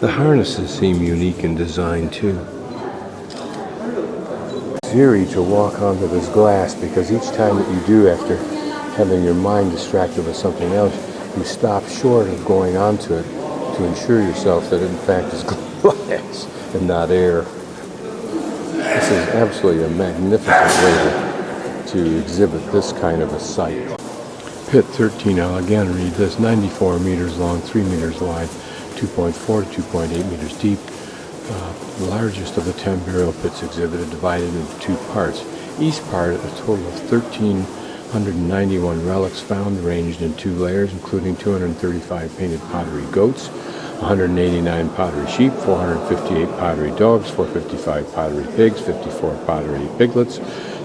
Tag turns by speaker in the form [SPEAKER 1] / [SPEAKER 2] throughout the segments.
[SPEAKER 1] The harnesses seem unique in design too. It's eerie to walk onto this glass because each time that you do, after having your mind distracted with something else, you stop short of going onto it to ensure yourself that it in fact is glass and not air. This is absolutely a magnificent way to exhibit this kind of a site. Pit 13, I'll again read this, 94 meters long, 3 meters wide, 2.4 to 2.8 meters deep. The largest of the 10 burial pits exhibited, divided into two parts. Each part, a total of 1,391 relics found, arranged in two layers, including 235 painted pottery goats, 189 pottery sheep, 458 pottery dogs, 455 pottery pigs, 54 pottery piglets,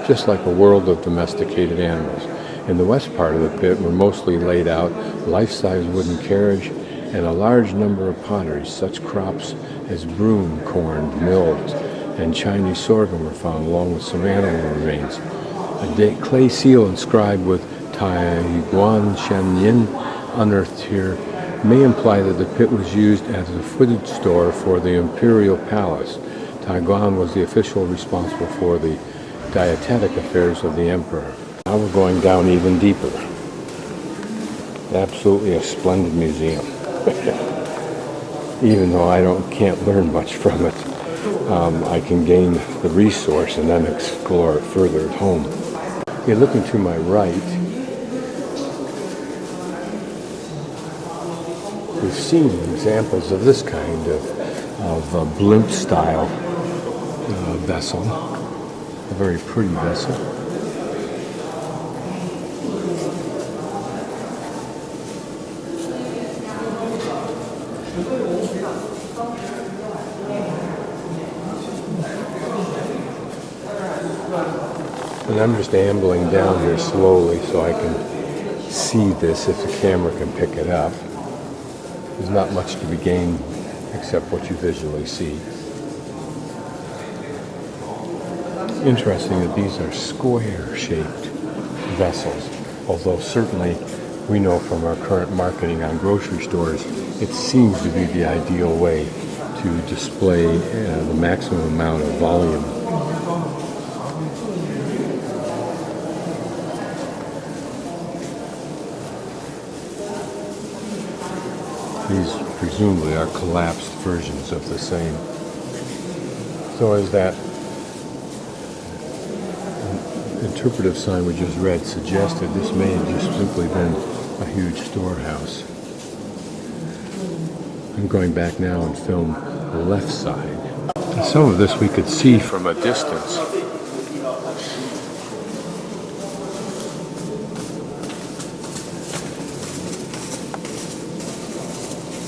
[SPEAKER 1] just like a world of domesticated animals. In the west part of the pit were mostly laid out life-size wooden carriage and a large number of potteries. Such crops as broom, corn, millet, and Chinese sorghum were found, along with some animal remains. A clay seal inscribed with Taiguan Shenyin, unearthed here, may imply that the pit was used as a food store for the imperial palace. Taiguan was the official responsible for the dietetic affairs of the emperor. Now we're going down even deeper. Absolutely a splendid museum. Even though I can't learn much from it, I can gain the resource and then explore it further at home. You're looking to my right. We've seen examples of this kind of blimp-style vessel, a very pretty vessel. And I'm just ambling down here slowly so I can see this if the camera can pick it up. There's not much to be gained except what you visually see. Interesting that these are square-shaped vessels, although certainly we know from our current marketing on grocery stores, it seems to be the ideal way to display the maximum amount of volume. These presumably are collapsed versions of the same. So as that interpretive sign we just read suggested, this may have just simply been a huge storehouse. I'm going back now and film the left side. And some of this we could see from a distance.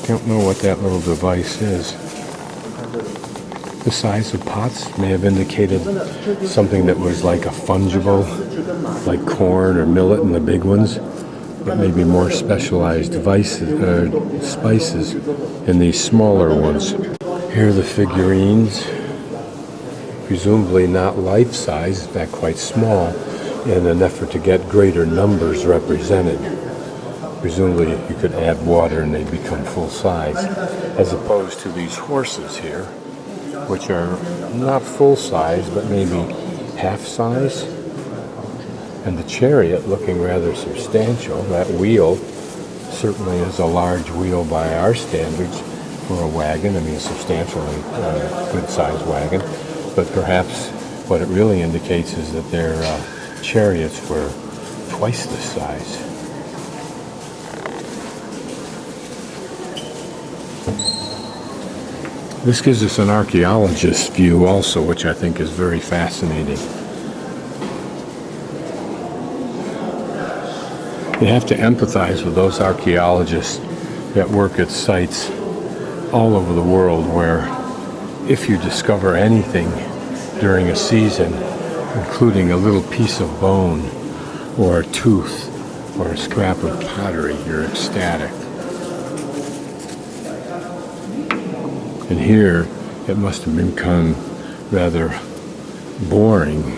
[SPEAKER 1] Don't know what that little device is. The size of pots may have indicated something that was like a fungible, like corn or millet in the big ones, but maybe more specialized devices, spices in these smaller ones. Here are the figurines, presumably not life-size, in fact quite small, in an effort to get greater numbers represented. Presumably you could add water and they'd become full size, as opposed to these horses here, which are not full size, but maybe half size. And the chariot looking rather substantial. That wheel certainly is a large wheel by our standards for a wagon. I mean, a substantially good-sized wagon. But perhaps what it really indicates is that their chariots were twice this size. This gives us an archaeologist's view also, which I think is very fascinating. You have to empathize with those archaeologists that work at sites all over the world where if you discover anything during a season, including a little piece of bone or a tooth or a scrap of pottery, you're ecstatic. And here, it must have become rather boring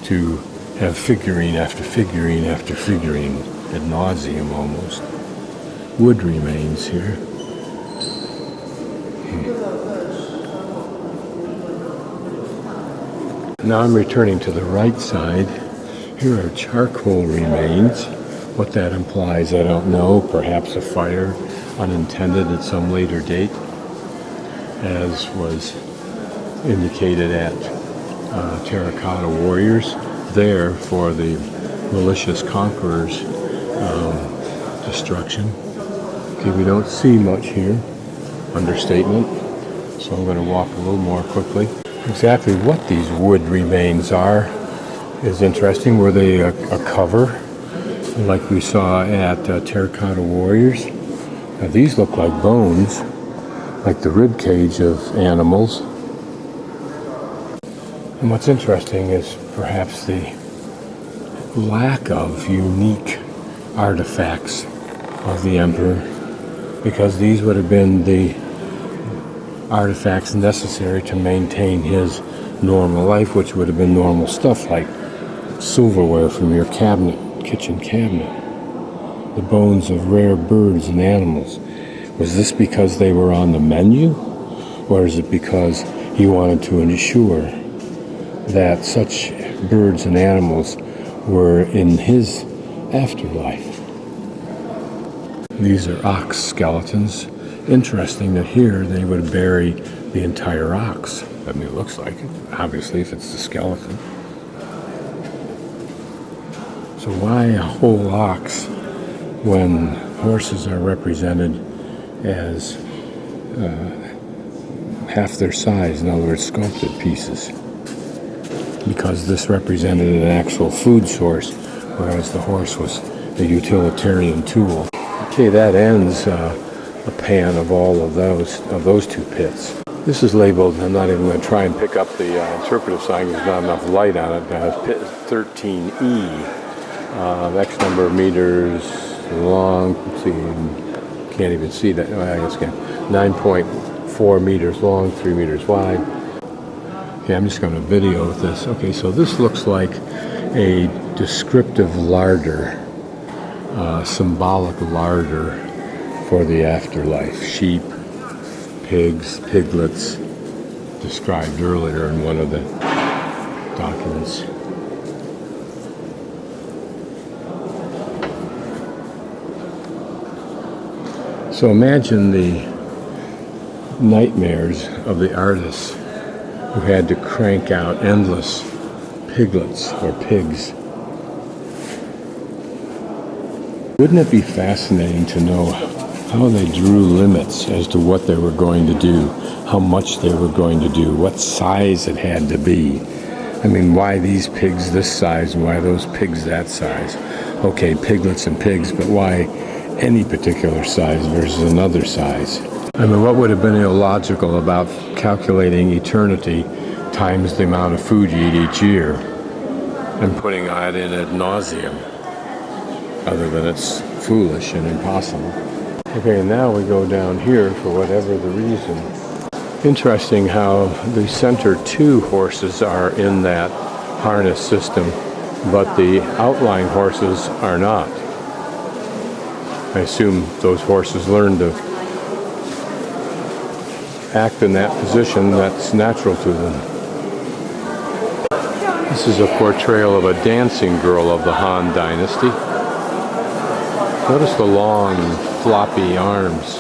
[SPEAKER 1] to have figurine after figurine after figurine, ad nauseum almost. Wood remains here. Now I'm returning to the right side. Here are charcoal remains. What that implies, I don't know. Perhaps a fire, unintended at some later date, as was indicated at Terracotta Warriors, there for the malicious conqueror's destruction. Okay, we don't see much here. Understatement. So I'm going to walk a little more quickly. Exactly what these wood remains are is interesting. Were they a cover, like we saw at Terracotta Warriors? Now these look like bones, like the rib cage of animals. And what's interesting is perhaps the lack of unique artifacts of the emperor, because these would have been the artifacts necessary to maintain his normal life, which would have been normal stuff like silverware from your kitchen cabinet, the bones of rare birds and animals. Was this because they were on the menu, or is it because he wanted to ensure that such birds and animals were in his afterlife? These are ox skeletons. Interesting that here they would bury the entire ox. I mean, it looks like it, obviously, if it's the skeleton. So why a whole ox when horses are represented as half their size, in other words, sculpted pieces? Because this represented an actual food source, whereas the horse was a utilitarian tool. Okay, that ends a pan of all of those two pits. This is labeled, I'm not even going to try and pick up the interpretive sign, there's not enough light on it, pit 13E, X number of meters long, let's see, can't even see that, I guess I can, 9.4 meters long, 3 meters wide. Okay, I'm just going to video this. Okay, so this looks like a descriptive larder, symbolic larder for the afterlife. Sheep, pigs, piglets, described earlier in one of the documents. So imagine the nightmares of the artists who had to crank out endless piglets or pigs. Wouldn't it be fascinating to know how they drew limits as to what they were going to do, how much they were going to do, what size it had to be? I mean, why these pigs this size and why those pigs that size? Okay, piglets and pigs, but why any particular size versus another size? I mean, what would have been illogical about calculating eternity times the amount of food you eat each year and putting that in ad nauseum, other than it's foolish and impossible? Okay, now we go down here for whatever the reason. Interesting how the center two horses are in that harness system, but the outlying horses are not. I assume those horses learned to act in that position that's natural to them. This is a portrayal of a dancing girl of the Han Dynasty. Notice the long, floppy arms.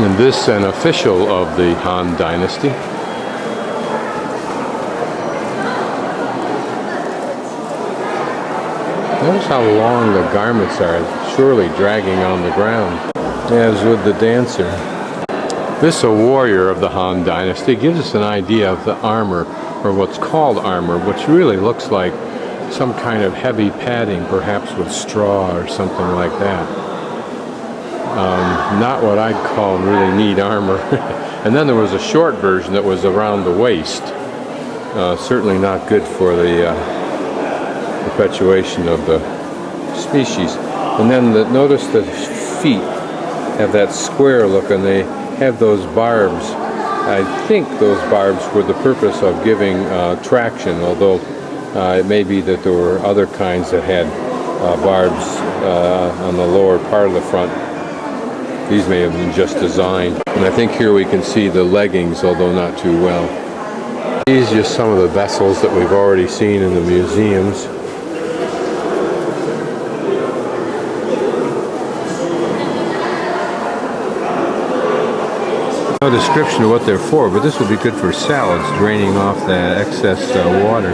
[SPEAKER 1] And this, an official of the Han Dynasty. Notice how long the garments are, surely dragging on the ground, as with the dancer. This, a warrior of the Han Dynasty, gives us an idea of the armor, or what's called armor, which really looks like some kind of heavy padding, perhaps with straw or something like that. Not what I'd call really neat armor. And then there was a short version that was around the waist. Certainly not good for the perpetuation of the species. And then notice the feet have that square look, and they have those barbs. I think those barbs were the purpose of giving traction, although it may be that there were other kinds that had barbs on the lower part of the front. These may have been just designed. And I think here we can see the leggings, although not too well. These are just some of the vessels that we've already seen in the museums. No description of what they're for, but this would be good for salads, draining off that excess water.